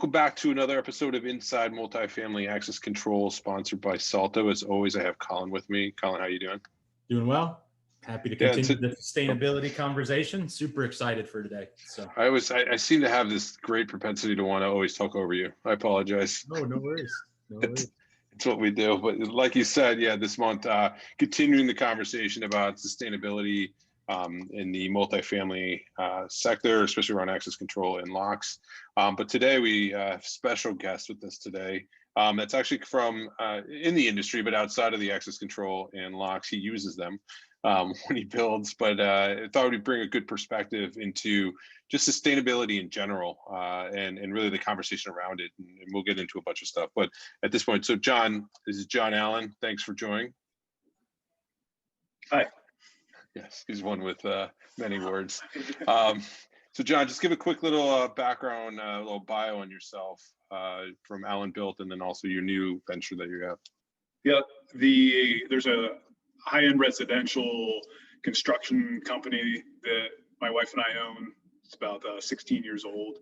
welcome back to another episode of Inside Multifamily Access Control, sponsored by Salto. As always, I have Colin with me. Colin, how you doing? Doing well. Happy to continue the sustainability conversation. Super excited for today. So I seem to have this great propensity to want to always talk over you. I apologize. No worries. No worries. It's what we do. But like you said, yeah, this month, continuing the conversation about sustainability in the multifamily sector, especially around access control and locks. But today we have a special guest with us today. That's actually from in the industry, but outside of the access control and locks. He uses them when he builds, but I thought we'd bring a good perspective into just sustainability in general and really the conversation around it. And we'll get into a bunch of stuff. But at this point, so John, this is John Allen. Thanks for joining. Hi. Yes, he's one with many words. So John, just give a quick little background, a little bio on yourself from Allen Built, and then also your new venture that you have. Yeah, there's a high-end residential construction company that my wife and I own. It's about 16 years old.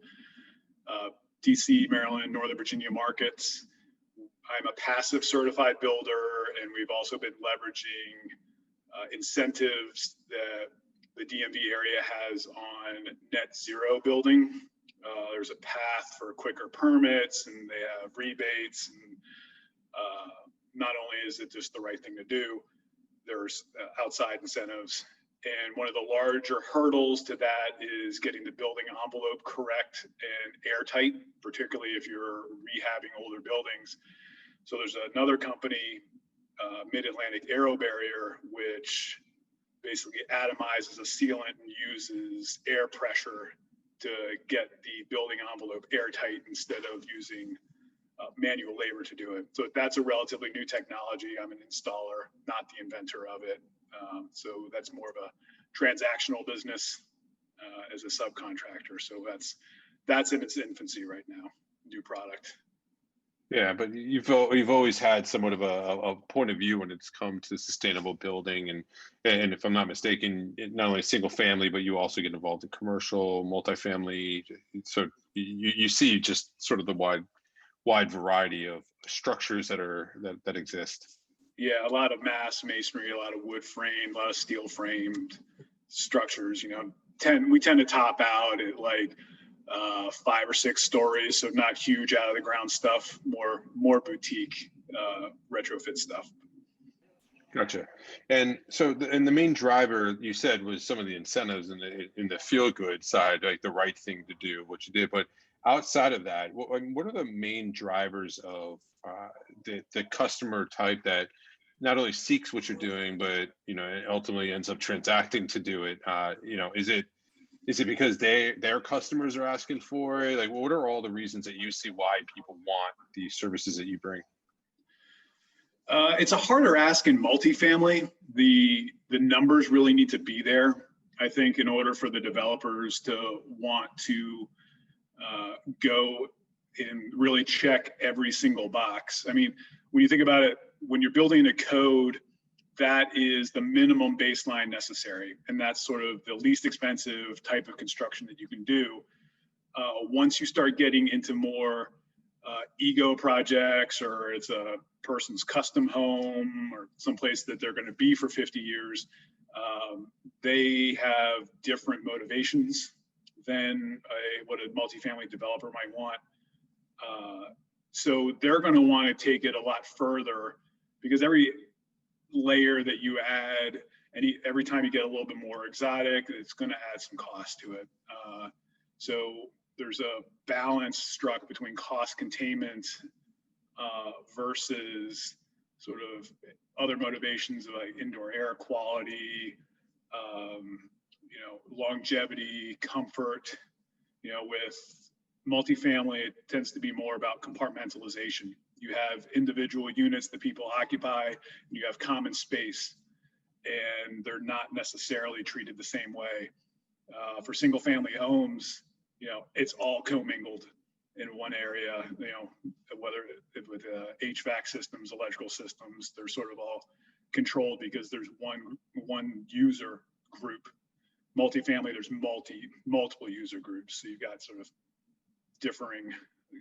DC, Maryland, Northern Virginia markets. I'm a passive certified builder, and we've also been leveraging incentives that the DMV area has on net zero building. There's a path for quicker permits, and they have rebates. And not only is it just the right thing to do, there's outside incentives. And one of the larger hurdles to that is getting the building envelope correct and airtight, particularly if you're rehabbing older buildings. So there's another company, Mid-Atlantic Aero Barrier, which basically atomizes a sealant and uses air pressure to get the building envelope airtight instead of using manual labor to do it. So that's a relatively new technology. I'm an installer, not the inventor of it. So that's more of a transactional business as a subcontractor. So that's in its infancy right now, new product. Yeah, but you've always had somewhat of a point of view when it's come to sustainable building, and if I'm not mistaken, not only single family, but you also get involved in commercial, multifamily. So you see just sort of the wide variety of structures that exist. Yeah, a lot of mass masonry, a lot of wood frame, a lot of steel framed structures. You know, we tend to top out at like 5 or 6 stories, so not huge out of the ground stuff, more boutique retrofit stuff. Gotcha. And so the main driver you said was some of the incentives in the feel good side, like the right thing to do, what you did. But outside of that, what are the main drivers of the customer type that not only seeks what you're doing, but ultimately ends up transacting to do it? Is it because their customers are asking for it? Like, what are all the reasons that you see why people want the services that you bring? It's a harder ask in multifamily. The numbers really need to be there, I think, in order for the developers to want to go and really check every single box. I mean, when you think about it, when you're building a code, that is the minimum baseline necessary. And that's sort of the least expensive type of construction that you can do. Once you start getting into more ego projects, or it's a person's custom home or someplace that they're going to be for 50 years, they have different motivations than what a multifamily developer might want. So they're going to want to take it a lot further, because every layer that you add, and every time you get a little bit more exotic, it's going to add some cost to it. So there's a balance struck between cost containment versus sort of other motivations like indoor air quality, longevity, comfort. With multifamily, it tends to be more about compartmentalization. You have individual units that people occupy, and you have common space, and they're not necessarily treated the same way. For single family homes, it's all commingled in one area, whether with HVAC systems, electrical systems, they're sort of all controlled because there's one user group. Multifamily, there's multiple user groups. So you've got sort of differing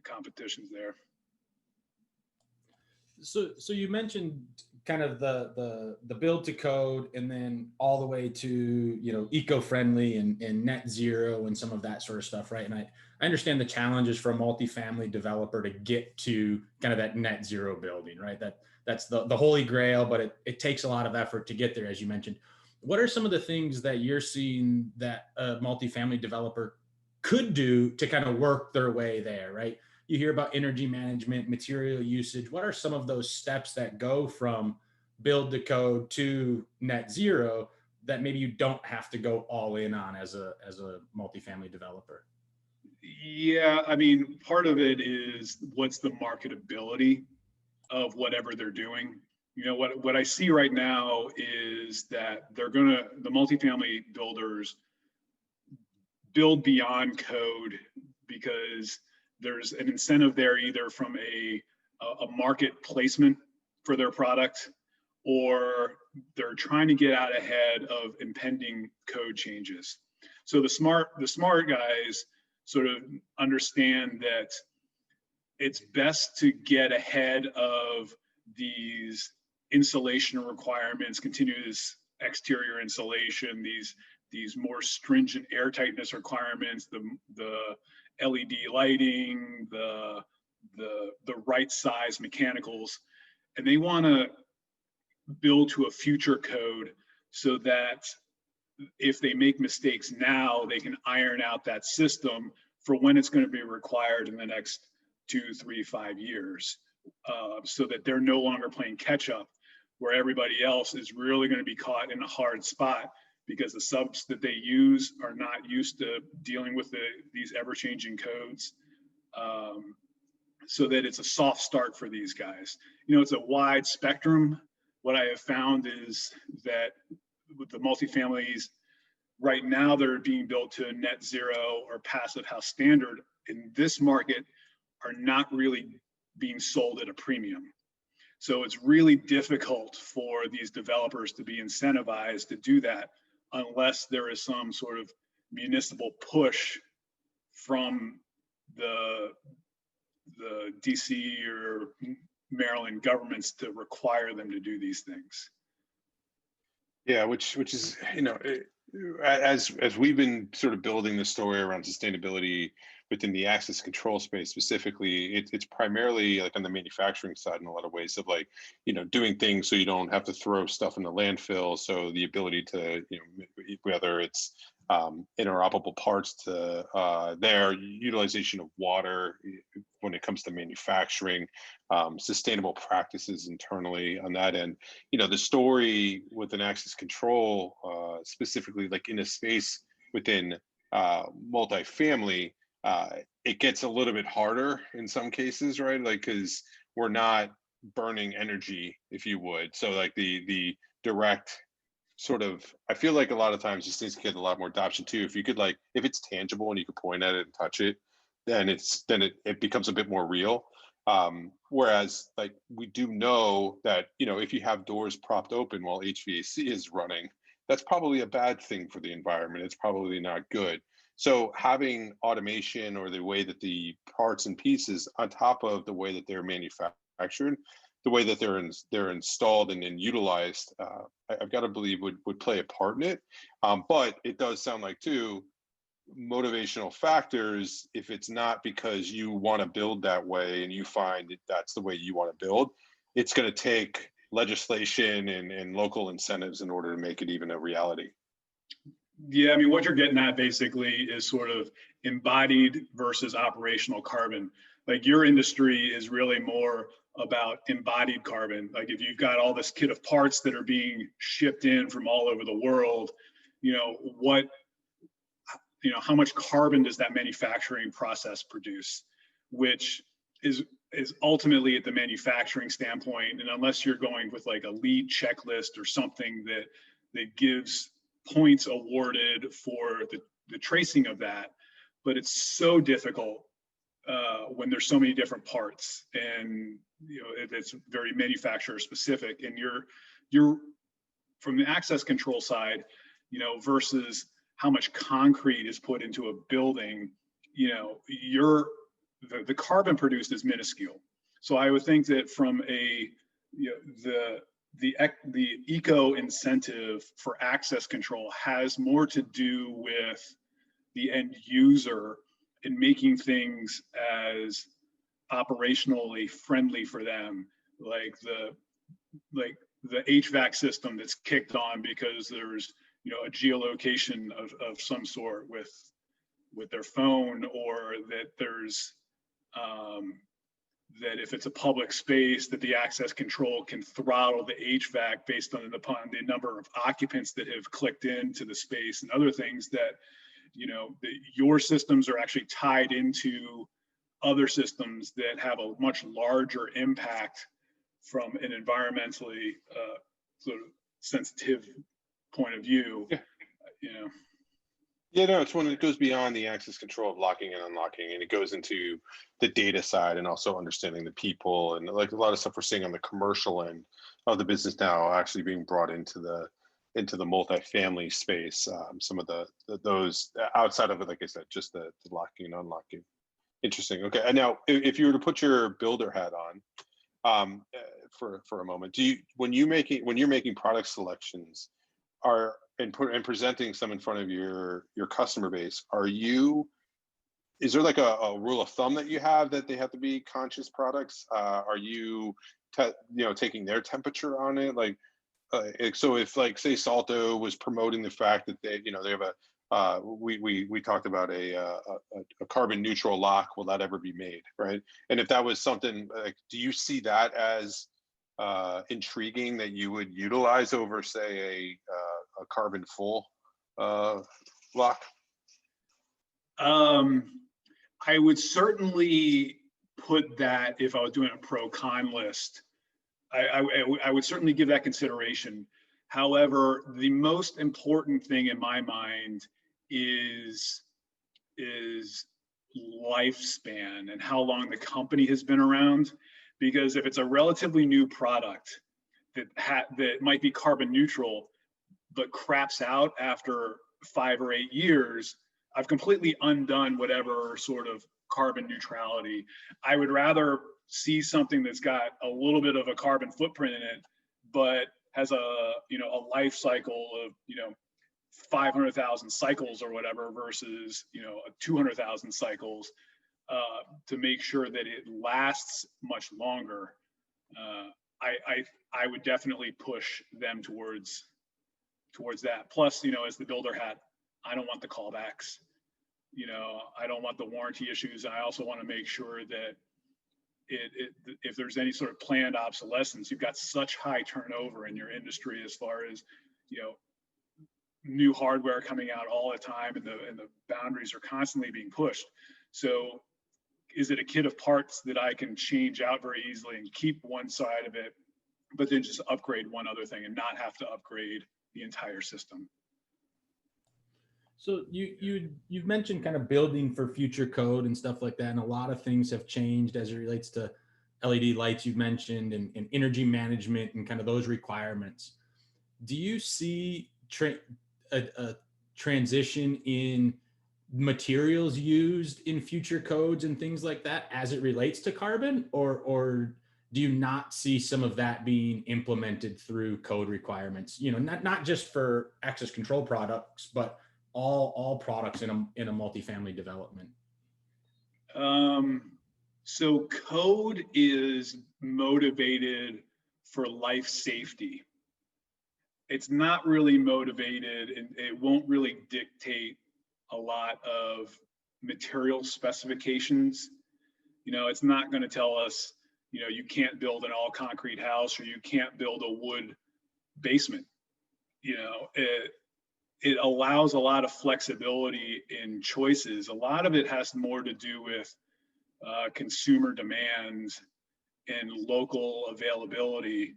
competitions there. So you mentioned kind of the build to code, and then all the way to, you know, eco-friendly and net zero and some of that sort of stuff, right? And I understand the challenges for a multifamily developer to get to kind of that net zero building, right? That's the holy grail, but it takes a lot of effort to get there, as you mentioned. What are some of the things that you're seeing that a multifamily developer could do to kind of work their way there, right? You hear about energy management, material usage. What are some of those steps that go from build to code to net zero that maybe you don't have to go all in on as a multifamily developer? Yeah, I mean, part of it is what's the marketability of whatever they're doing. You know, what I see right now is that the multifamily builders build beyond code because there's an incentive there, either from a market placement for their product, or they're trying to get out ahead of impending code changes. So the smart guys sort of understand that it's best to get ahead of these insulation requirements, continuous exterior insulation, these more stringent air tightness requirements, the LED lighting, the right size mechanicals, and they want to build to a future code so that if they make mistakes now, they can iron out that system for when it's going to be required in the next 2, 3, 5 years, so that they're no longer playing catch up, where everybody else is really going to be caught in a hard spot because the subs that they use are not used to dealing with these ever-changing codes. So that it's a soft start for these guys. You know, it's a wide spectrum. What I have found is that with the multifamilies right now, they're being built to a net zero or passive house standard in this market are not really being sold at a premium. So it's really difficult for these developers to be incentivized to do that unless there is some sort of municipal push from the DC or Maryland governments to require them to do these things. Yeah, which is, you know, as we've been sort of building the story around sustainability within the access control space specifically, it's primarily like on the manufacturing side in a lot of ways of, like, you know, doing things so you don't have to throw stuff in the landfill. So the ability to, you know, whether it's interoperable parts to their utilization of water when it comes to manufacturing, sustainable practices internally on that end. You know, the story with an access control, specifically like in a space within multifamily, it gets a little bit harder in some cases, right? Like, because we're not burning energy, if you would. So like the direct sort of, I feel like a lot of times these things get a lot more adoption too. If you could, like, if it's tangible and you could point at it and touch it, then it becomes a bit more real. Whereas, like, we do know that, you know, if you have doors propped open while HVAC is running, that's probably a bad thing for the environment. It's probably not good. So having automation, or the way that the parts and pieces on top of the way that they're manufactured, the way that they're installed and utilized, I've got to believe would play a part in it. But it does sound like, too, motivational factors, if it's not because you want to build that way and you find that that's the way you want to build, it's going to take legislation and local incentives in order to make it even a reality. Yeah, I mean, what you're getting at basically is sort of embodied versus operational carbon. Like, your industry is really more about embodied carbon. Like, if you've got all this kit of parts that are being shipped in from all over the world, you know, how much carbon does that manufacturing process produce, which is ultimately at the manufacturing standpoint. And unless you're going with like a lead checklist or something that gives points awarded for the tracing of that, but it's so difficult when there's so many different parts, and you know it's very manufacturer specific, and you're from the access control side, you know, versus how much concrete is put into a building, you know, the carbon produced is minuscule. So I would think that from a, the eco incentive for access control has more to do with the end user in making things as operationally friendly for them, like the HVAC system that's kicked on because there's a geolocation of some sort with their phone, or that there's that if it's a public space, that the access control can throttle the HVAC based upon the number of occupants that have clicked into the space, and other things that your systems are actually tied into other systems that have a much larger impact from an environmentally sort of sensitive point of view. Yeah. You know. Yeah, no, it's one that goes beyond the access control of locking and unlocking, and it goes into the data side and also understanding the people, and like a lot of stuff we're seeing on the commercial end of the business now actually being brought into the multifamily space. Some of those outside of it, like I said, just the locking and unlocking. Interesting. Okay, and now if you were to put your builder hat on for a moment, when you're making product selections, and presenting some in front of your customer base, is there like a rule of thumb that you have that they have to be conscious products? Are you taking their temperature on it? So if, like, say Salto was promoting the fact that they have we talked about a carbon neutral lock, will that ever be made, right? And if that was something, like, do you see that as intriguing that you would utilize over, say, a carbon full lock? I would certainly put that, if I was doing a pro-con list, I would certainly give that consideration. However, the most important thing in my mind is lifespan and how long the company has been around. Because if it's a relatively new product that might be carbon neutral, but craps out after 5 or 8 years, I've completely undone whatever sort of carbon neutrality. I would rather see something that's got a little bit of a carbon footprint in it, but has a life cycle of 500,000 cycles or whatever versus 200,000 cycles, to make sure that it lasts much longer. I would definitely push them towards that. Plus, as the builder hat, I don't want the callbacks. I don't want the warranty issues. I also want to make sure that if there's any sort of planned obsolescence, you've got such high turnover in your industry as far as new hardware coming out all the time, and the boundaries are constantly being pushed. So is it a kit of parts that I can change out very easily and keep one side of it, but then just upgrade one other thing and not have to upgrade the entire system? So you've mentioned kind of building for future code and stuff like that, and a lot of things have changed as it relates to LED lights you've mentioned, and energy management and kind of those requirements. Do you see a transition in materials used in future codes and things like that as it relates to carbon, or do you not see some of that being implemented through code requirements? Not just for access control products, but all products in a multifamily development. So code is motivated for life safety. It's not really motivated, and it won't really dictate a lot of material specifications. It's not going to tell us, you can't build an all concrete house, or you can't build a wood basement. It allows a lot of flexibility in choices. A lot of it has more to do with consumer demand and local availability.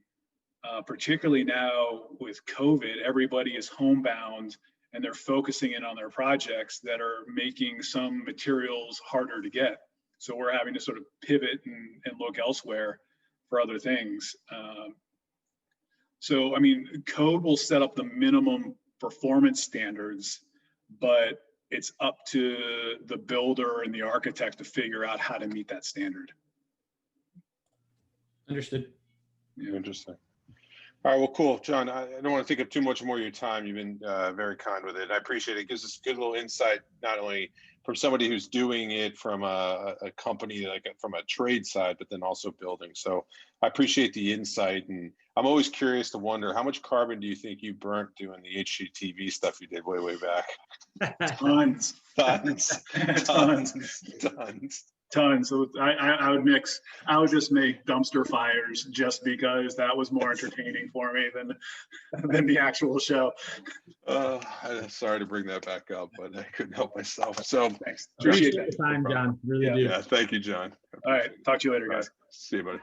Particularly now with COVID, everybody is homebound, and they're focusing in on their projects that are making some materials harder to get. So we're having to sort of pivot and look elsewhere for other things. So, code will set up the minimum performance standards, but it's up to the builder and the architect to figure out how to meet that standard. Understood. Interesting. All right, well, cool. John, I don't want to take up too much more of your time. You've been very kind with it. I appreciate it. It gives us a good little insight, not only from somebody who's doing it from a company, like from a trade side, but then also building. So I appreciate the insight. And I'm always curious to wonder, how much carbon do you think you burnt doing the HGTV stuff you did way, way back? Tons. Tons. Tons. So I would just make dumpster fires just because that was more entertaining for me than the actual show. I'm sorry to bring that back up, but I couldn't help myself. So Thanks. Appreciate Appreciate the time, John. Really do. yeah, thank you, John. All right. Talk to you later, guys. See you, buddy.